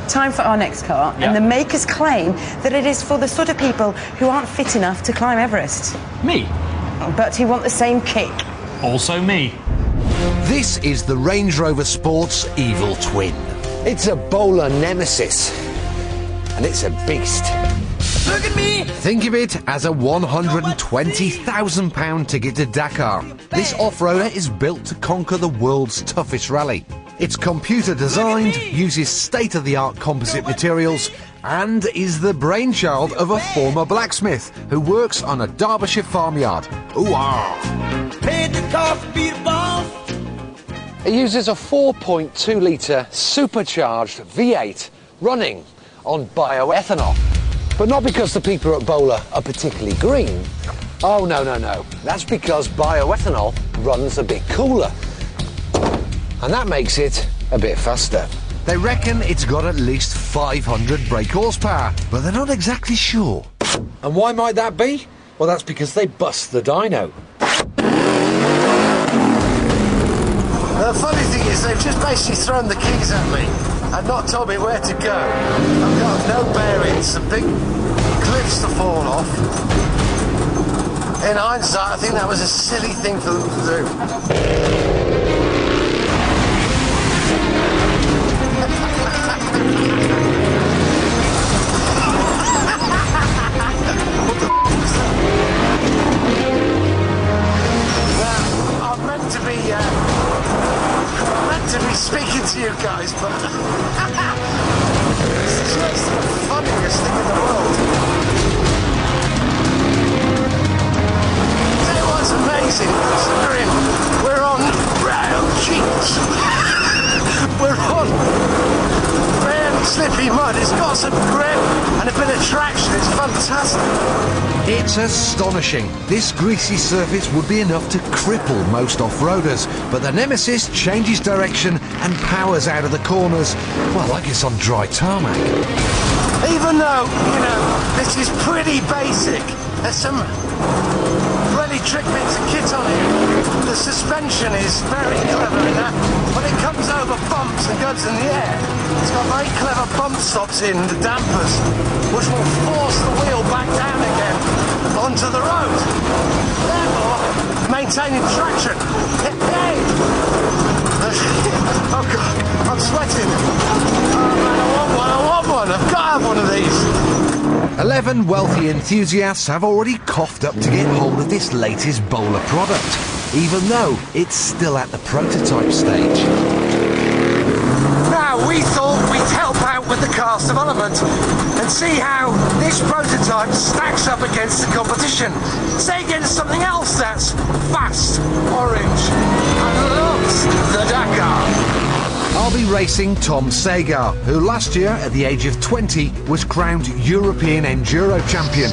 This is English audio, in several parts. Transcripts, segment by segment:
time for our next car, Yeah. and the makers claim that it is for the sort of people who aren't fit enough to climb Everest, Me. but who want the same kick. Also me. This is the Range Rover Sport's evil twin. It's a Bowler Nemesis, and it's a beast. Look at me! Think of it as a £120,000 ticket to Dakar. This off-roader is built to conquer the world's toughest rally. It's computer designed, uses state-of-the-art composite materials, and is the brainchild of a former blacksmith who works on a Derbyshire farmyard. Ooh-ah! It uses a 4.2-litre supercharged V8 running on bioethanol. But not because the people at Bowler are particularly green. Oh, no. That's because bioethanol runs a bit cooler. And that makes it a bit faster. They reckon it's got at least 500 brake horsepower, but they're not exactly sure. And why might that be? Well, that's because they bust the dyno. The funny thing is, they've just basically thrown the keys at me and not told me where to go. I've got no bearings, some big cliffs to fall off. In hindsight, I think that was a silly thing for them to do. What the f*** was that? Now, I'm meant to be speaking to you guys, but it's just the funniest thing in the world. Tell you what's amazing, considering we're on round cheeks. We're on fairly slippy mud. It's got some grip and a bit of traction. It's fantastic. It's astonishing. This greasy surface would be enough to cripple most off-roaders, but the Nemesis changes direction and powers out of the corners, well, like it's on dry tarmac. Even though, you know, this is pretty basic, there's some really trick bits of kit on here. The suspension is very clever in that when it comes over bumps and goes in the air, it's got very clever bump stops in the dampers, which will force the wheel back down again onto the road, therefore maintaining traction. Hey! Oh God, I'm sweating. Oh man, I want one. I've got to have one of these. 11 wealthy enthusiasts have already coughed up to get hold of this latest Bowler product, even though it's still at the prototype stage. Now, we thought we'd help out with the car's development and see how this prototype stacks up against the competition. Say against something else that's fast, orange, and loves the Dakar. I'll be racing Tom Sagar, who last year, at the age of 20, was crowned European Enduro Champion.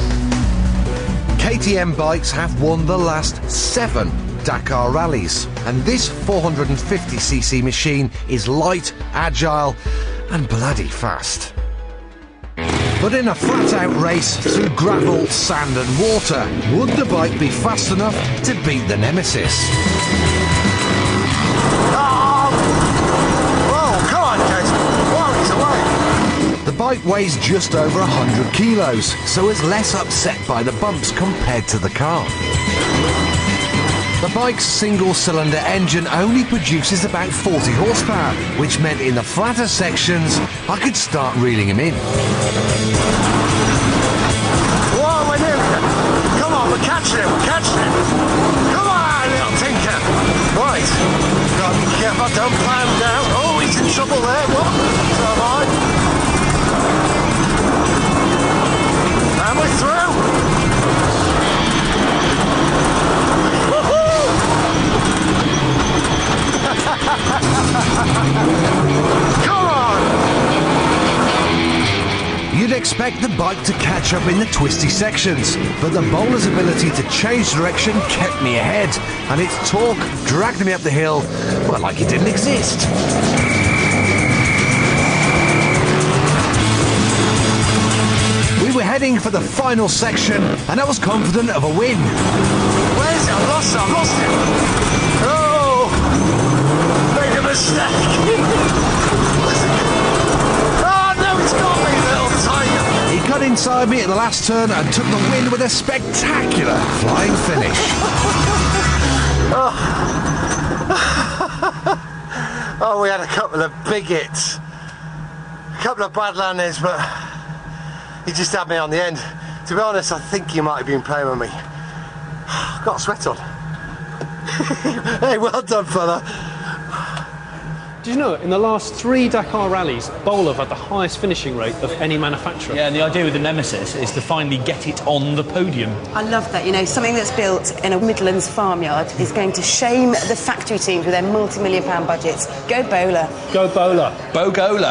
KTM bikes have won the last 7 Dakar rallies, and this 450cc machine is light, agile, and bloody fast. But in a flat-out race through gravel, sand and water, would the bike be fast enough to beat the Nemesis? The bike weighs just over 100 kilos, so is less upset by the bumps compared to the car. The bike's single-cylinder engine only produces about 40 horsepower, which meant in the flatter sections, I could start reeling him in. Whoa, we're nearly there. Come on, we're catching him. Come on, little tinker. Right, gotta be careful, don't climb down. Oh, he's in trouble there. What? So am I. And we're through! Woohoo! Come on! You'd expect the bike to catch up in the twisty sections, but the Bowler's ability to change direction kept me ahead, and its torque dragged me up the hill, well, like it didn't exist. We were heading for the final section, and I was confident of a win. Where's it? I've lost him. Oh! Made a mistake. Oh no! inside me at the last turn and took the win with a spectacular flying finish. Oh, we had a couple of big hits. A couple of bad landings, but he just had me on the end. To be honest, I think he might have been playing with me. Got a sweat on. Hey, well done, fella. Did you know, in the last 3 Dakar rallies, Bowler have had the highest finishing rate of any manufacturer? Yeah, and the idea with the Nemesis is to finally get it on the podium. I love that, you know, something that's built in a Midlands farmyard is going to shame the factory teams with their multi-million-pound budgets. Go Bowler. Go Bowler. Bogola.